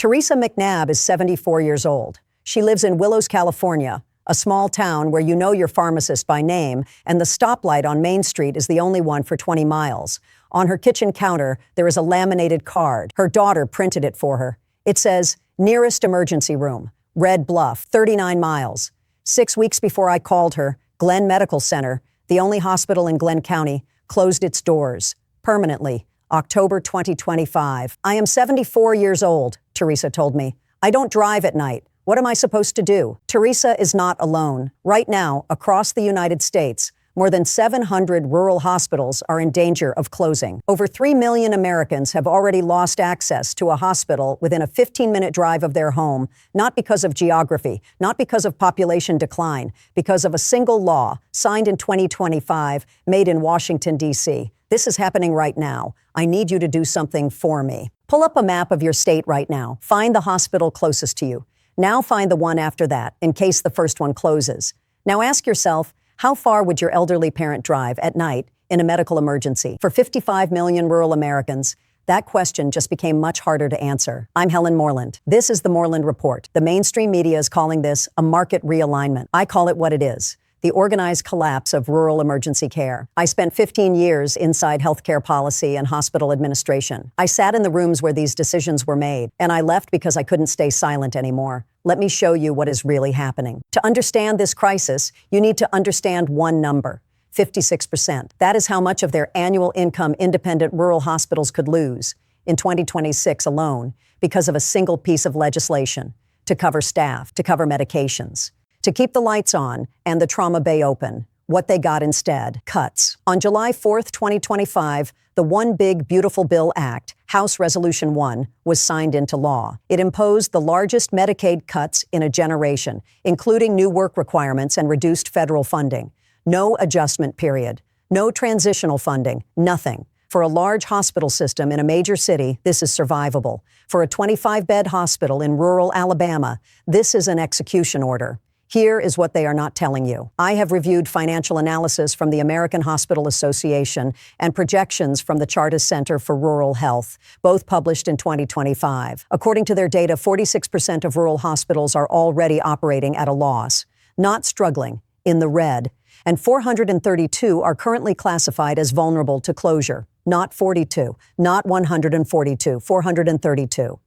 Teresa McNabb is 74 years old. She lives in Willows, California, a small town where you know your pharmacist by name, and the stoplight on Main Street is the only one for 20 miles. On her kitchen counter, there is a laminated card. Her daughter printed it for her. It says, "Nearest emergency room, Red Bluff, 39 miles. 6 weeks before I called her, Glenn Medical Center, the only hospital in Glenn County, closed its doors permanently, October 2025. I am 74 years old, Teresa told me. I don't drive at night. What am I supposed to do?" Teresa is not alone. Right now, across the United States, more than 700 rural hospitals are in danger of closing. Over 3 million Americans have already lost access to a hospital within a 15-minute drive of their home, not because of geography, not because of population decline, because of a single law signed in 2025, made in Washington, D.C. This is happening right now. I need you to do something for me. Pull up a map of your state right now. Find the hospital closest to you. Now find the one after that, in case the first one closes. Now ask yourself, how far would your elderly parent drive at night in a medical emergency? For 55 million rural Americans, that question just became much harder to answer. I'm Helen Morland. This is the Morland Report. The mainstream media is calling this a market realignment. I call it what it is: the organized collapse of rural emergency care. I spent 15 years inside healthcare policy and hospital administration. I sat in the rooms where these decisions were made, and I left because I couldn't stay silent anymore. Let me show you what is really happening. To understand this crisis, you need to understand one number: 56%. That is how much of their annual income independent rural hospitals could lose in 2026 alone because of a single piece of legislation to cover staff, to cover medications, to keep the lights on and the trauma bay open. What they got instead: cuts. On July 4th, 2025, the One Big Beautiful Bill Act, House Resolution 1, was signed into law. It imposed the largest Medicaid cuts in a generation, including new work requirements and reduced federal funding. No adjustment period. No transitional funding. Nothing. For a large hospital system in a major city, this is survivable. For a 25-bed hospital in rural Alabama, this is an execution order. Here is what they are not telling you. I have reviewed financial analysis from the American Hospital Association and projections from the Chartis Center for Rural Health, both published in 2025. According to their data, 46% of rural hospitals are already operating at a loss, not struggling, in the red, and 432 are currently classified as vulnerable to closure, not 42, not 142, 432.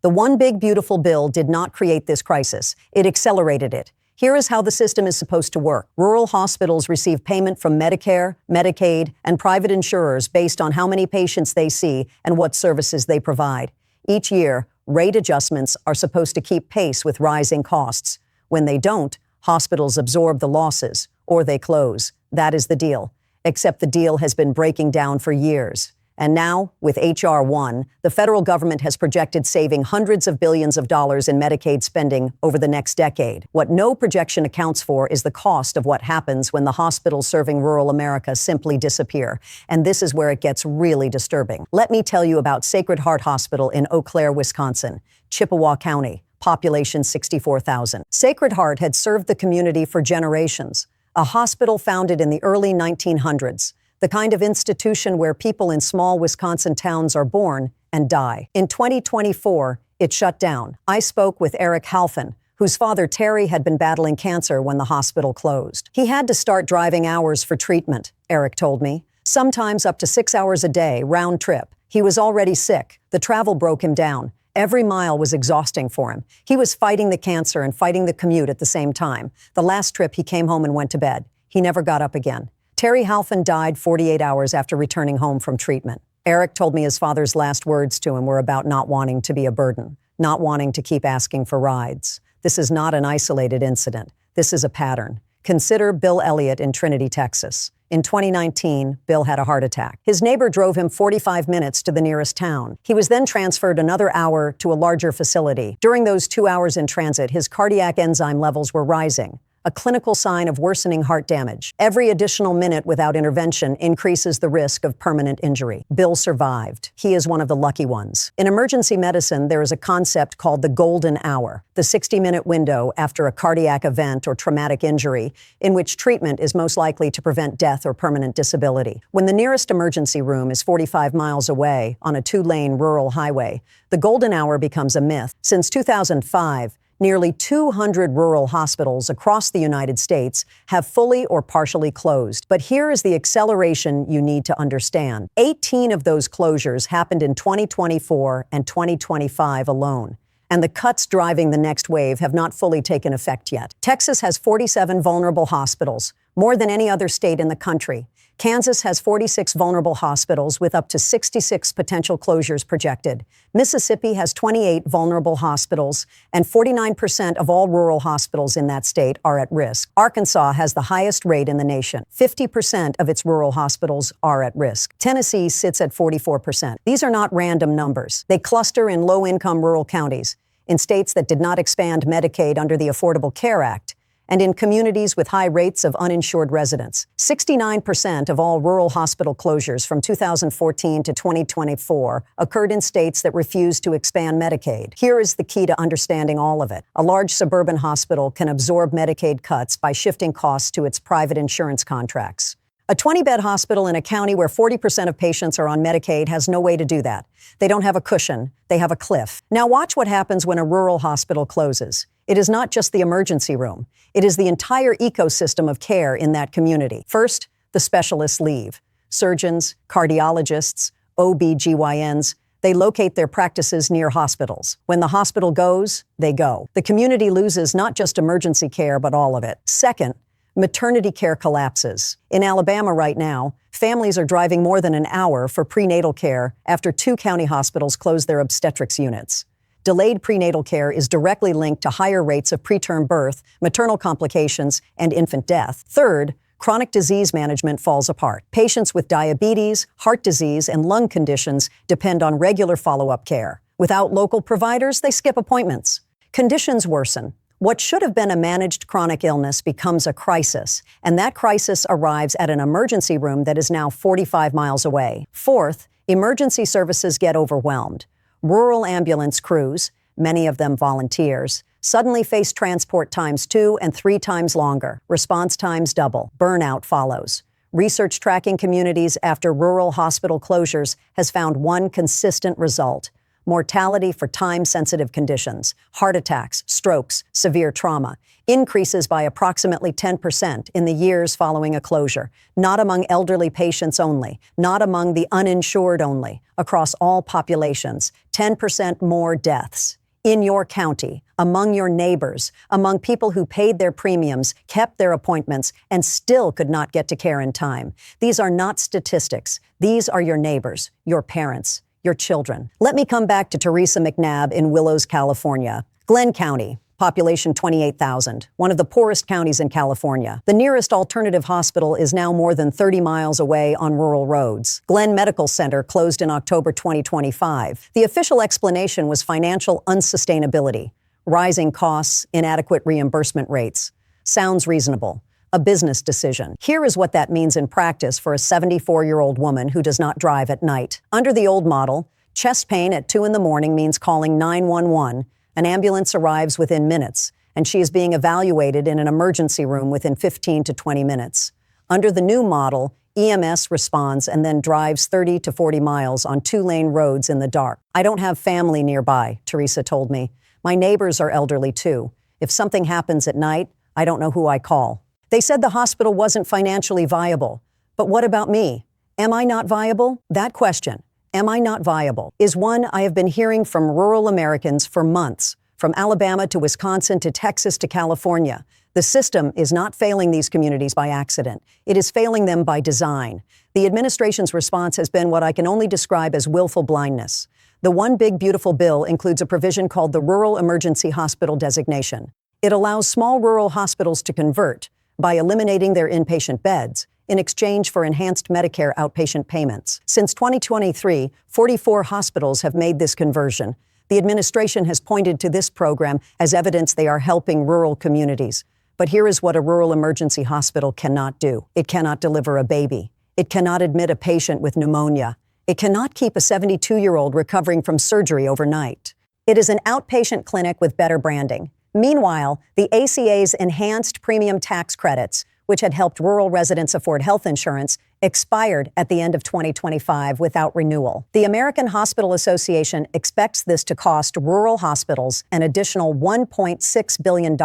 The One Big Beautiful Bill did not create this crisis. It accelerated it. Here is how the system is supposed to work. Rural hospitals receive payment from Medicare, Medicaid, and private insurers based on how many patients they see and what services they provide. Each year, rate adjustments are supposed to keep pace with rising costs. When they don't, hospitals absorb the losses, or they close. That is the deal. Except the deal has been breaking down for years. And now, with H.R. 1, the federal government has projected saving hundreds of billions of dollars in Medicaid spending over the next decade. What no projection accounts for is the cost of what happens when the hospitals serving rural America simply disappear. And this is where it gets really disturbing. Let me tell you about Sacred Heart Hospital in Eau Claire, Wisconsin, Chippewa County, population 64,000. Sacred Heart had served the community for generations, a hospital founded in the early 1900s. The kind of institution where people in small Wisconsin towns are born and die. In 2024, it shut down. I spoke with Eric Halfin, whose father Terry had been battling cancer when the hospital closed. He had to start driving hours for treatment, Eric told me, sometimes up to 6 hours a day, round trip. He was already sick. The travel broke him down. Every mile was exhausting for him. He was fighting the cancer and fighting the commute at the same time. The last trip, he came home and went to bed. He never got up again. Terry Halfin died 48 hours after returning home from treatment. Eric told me his father's last words to him were about not wanting to be a burden, not wanting to keep asking for rides. This is not an isolated incident. This is a pattern. Consider Bill Elliott in Trinity, Texas. In 2019, Bill had a heart attack. His neighbor drove him 45 minutes to the nearest town. He was then transferred another hour to a larger facility. During those 2 hours in transit, his cardiac enzyme levels were rising. a clinical sign of worsening heart damage. Every additional minute without intervention increases the risk of permanent injury. Bill survived. He is one of the lucky ones. In emergency medicine, there is a concept called the golden hour, the 60-minute window after a cardiac event or traumatic injury, in which treatment is most likely to prevent death or permanent disability. When the nearest emergency room is 45 miles away on a 2-lane rural highway, the golden hour becomes a myth. Since 2005, nearly 200 rural hospitals across the United States have fully or partially closed. But here is the acceleration you need to understand. 18 of those closures happened in 2024 and 2025 alone. And the cuts driving the next wave have not fully taken effect yet. Texas has 47 vulnerable hospitals, more than any other state in the country. Kansas has 46 vulnerable hospitals with up to 66 potential closures projected. Mississippi has 28 vulnerable hospitals, and 49% of all rural hospitals in that state are at risk. Arkansas has the highest rate in the nation. 50% of its rural hospitals are at risk. Tennessee sits at 44%. These are not random numbers. They cluster in low-income rural counties, in states that did not expand Medicaid under the Affordable Care Act, and in communities with high rates of uninsured residents. 69% of all rural hospital closures from 2014 to 2024 occurred in states that refused to expand Medicaid. Here is the key to understanding all of it. A large suburban hospital can absorb Medicaid cuts by shifting costs to its private insurance contracts. A 20-bed hospital in a county where 40% of patients are on Medicaid has no way to do that. They don't have a cushion, they have a cliff. Now watch what happens when a rural hospital closes. It is not just the emergency room. It is the entire ecosystem of care in that community. First, the specialists leave. Surgeons, cardiologists, OB/GYNs, they locate their practices near hospitals. When the hospital goes, they go. The community loses not just emergency care, but all of it. Second, maternity care collapses. In Alabama right now, families are driving more than an hour for prenatal care after 2 county hospitals close their obstetrics units. Delayed prenatal care is directly linked to higher rates of preterm birth, maternal complications, and infant death. Third, chronic disease management falls apart. Patients with diabetes, heart disease, and lung conditions depend on regular follow-up care. Without local providers, they skip appointments. Conditions worsen. What should have been a managed chronic illness becomes a crisis, and that crisis arrives at an emergency room that is now 45 miles away. Fourth, emergency services get overwhelmed. Rural ambulance crews, many of them volunteers, suddenly face transport times 2 and 3 times longer. Response times double. Burnout follows. Research tracking communities after rural hospital closures has found one consistent result: mortality for time-sensitive conditions, heart attacks, strokes, severe trauma, increases by approximately 10% in the years following a closure, not among elderly patients only, not among the uninsured only, across all populations, 10% more deaths. In your county, among your neighbors, among people who paid their premiums, kept their appointments, and still could not get to care in time. These are not statistics. These are your neighbors, your parents, your children. Let me come back to Teresa McNabb in Willows, California. Glenn County, population 28,000, one of the poorest counties in California. The nearest alternative hospital is now more than 30 miles away on rural roads. Glenn Medical Center closed in October 2025. The official explanation was financial unsustainability, rising costs, inadequate reimbursement rates. Sounds reasonable. A business decision. Here is what that means in practice for a 74-year-old woman who does not drive at night. Under the old model, chest pain at 2 a.m. means calling 911. An ambulance arrives within minutes, and she is being evaluated in an emergency room within 15 to 20 minutes. Under the new model, EMS responds and then drives 30 to 40 miles on 2-lane roads in the dark. I don't have family nearby, Teresa told me. My neighbors are elderly too. If something happens at night, I don't know who I call. They said the hospital wasn't financially viable. But what about me? Am I not viable? That question, am I not viable, is one I have been hearing from rural Americans for months, from Alabama to Wisconsin to Texas to California. The system is not failing these communities by accident. It is failing them by design. The administration's response has been what I can only describe as willful blindness. The One Big Beautiful Bill includes a provision called the Rural Emergency Hospital Designation. It allows small rural hospitals to convert by eliminating their inpatient beds in exchange for enhanced Medicare outpatient payments. Since 2023, 44 hospitals have made this conversion. The administration has pointed to this program as evidence they are helping rural communities. But here is what a rural emergency hospital cannot do. It cannot deliver a baby. It cannot admit a patient with pneumonia. It cannot keep a 72-year-old recovering from surgery overnight. It is an outpatient clinic with better branding. Meanwhile, the ACA's enhanced premium tax credits, which had helped rural residents afford health insurance, expired at the end of 2025 without renewal. The American Hospital Association expects this to cost rural hospitals an additional $1.6 billion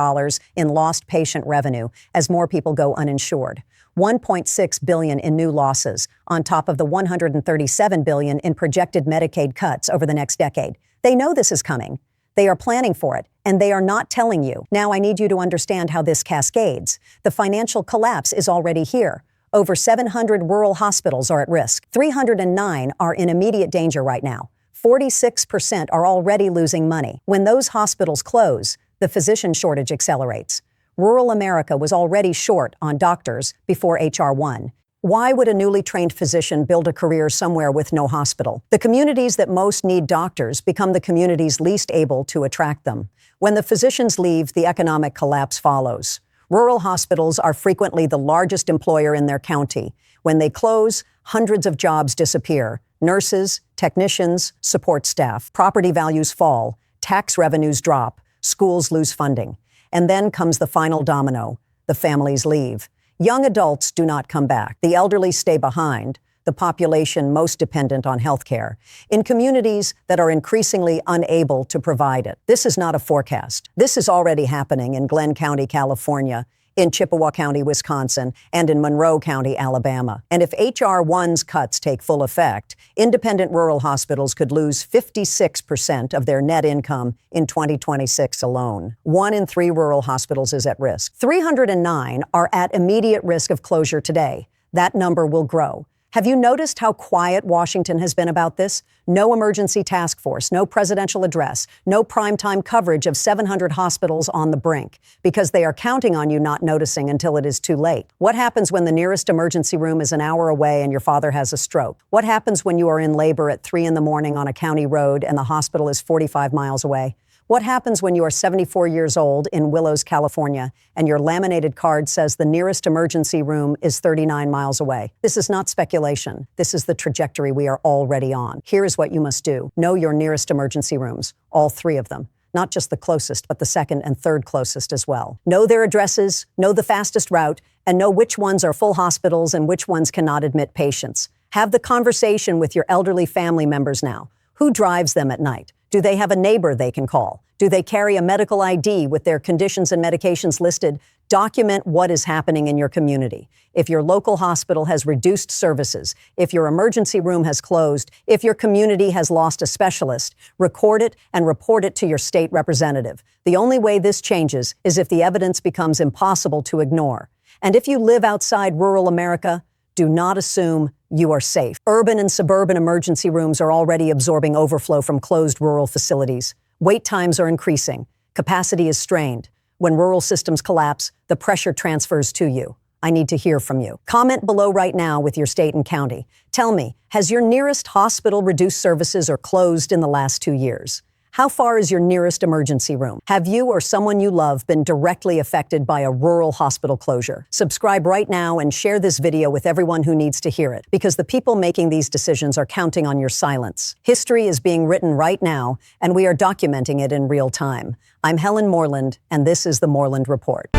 in lost patient revenue as more people go uninsured. $1.6 billion in new losses, on top of the $137 billion in projected Medicaid cuts over the next decade. They know this is coming. They are planning for it, and they are not telling you. Now I need you to understand how this cascades. The financial collapse is already here. Over 700 rural hospitals are at risk. 309 are in immediate danger right now. 46% are already losing money. When those hospitals close, the physician shortage accelerates. Rural America was already short on doctors before H.R. 1. Why would a newly trained physician build a career somewhere with no hospital? The communities that most need doctors become the communities least able to attract them. When the physicians leave, the economic collapse follows. Rural hospitals are frequently the largest employer in their county. When they close, hundreds of jobs disappear. Nurses, technicians, support staff. Property values fall. Tax revenues drop. Schools lose funding. And then comes the final domino. The families leave. Young adults do not come back. The elderly stay behind, the population most dependent on health care, in communities that are increasingly unable to provide it. This is not a forecast. This is already happening in Glenn County, California, in Chippewa County, Wisconsin, and in Monroe County, Alabama. And if H.R. 1's cuts take full effect, independent rural hospitals could lose 56% of their net income in 2026 alone. 1 in 3 rural hospitals is at risk. 309 are at immediate risk of closure today. That number will grow. Have you noticed how quiet Washington has been about this? No emergency task force, no presidential address, no primetime coverage of 700 hospitals on the brink, because they are counting on you not noticing until it is too late. What happens when the nearest emergency room is an hour away and your father has a stroke? What happens when you are in labor at 3 a.m. on a county road and the hospital is 45 miles away? What happens when you are 74 years old in Willows, California, and your laminated card says the nearest emergency room is 39 miles away? This is not speculation. This is the trajectory we are already on. Here is what you must do. Know your nearest emergency rooms, all 3 of them. Not just the closest, but the second and third closest as well. Know their addresses, know the fastest route, and know which ones are full hospitals and which ones cannot admit patients. Have the conversation with your elderly family members now. Who drives them at night? Do they have a neighbor they can call? Do they carry a medical ID with their conditions and medications listed? Document what is happening in your community. If your local hospital has reduced services, if your emergency room has closed, if your community has lost a specialist, record it and report it to your state representative. The only way this changes is if the evidence becomes impossible to ignore. And if you live outside rural America, do not assume you are safe. Urban and suburban emergency rooms are already absorbing overflow from closed rural facilities. Wait times are increasing. Capacity is strained. When rural systems collapse, the pressure transfers to you. I need to hear from you. Comment below right now with your state and county. Tell me, has your nearest hospital reduced services or closed in the last 2 years? How far is your nearest emergency room? Have you or someone you love been directly affected by a rural hospital closure? Subscribe right now and share this video with everyone who needs to hear it, because the people making these decisions are counting on your silence. History is being written right now, and we are documenting it in real time. I'm Helen Morland, and this is the Morland Report.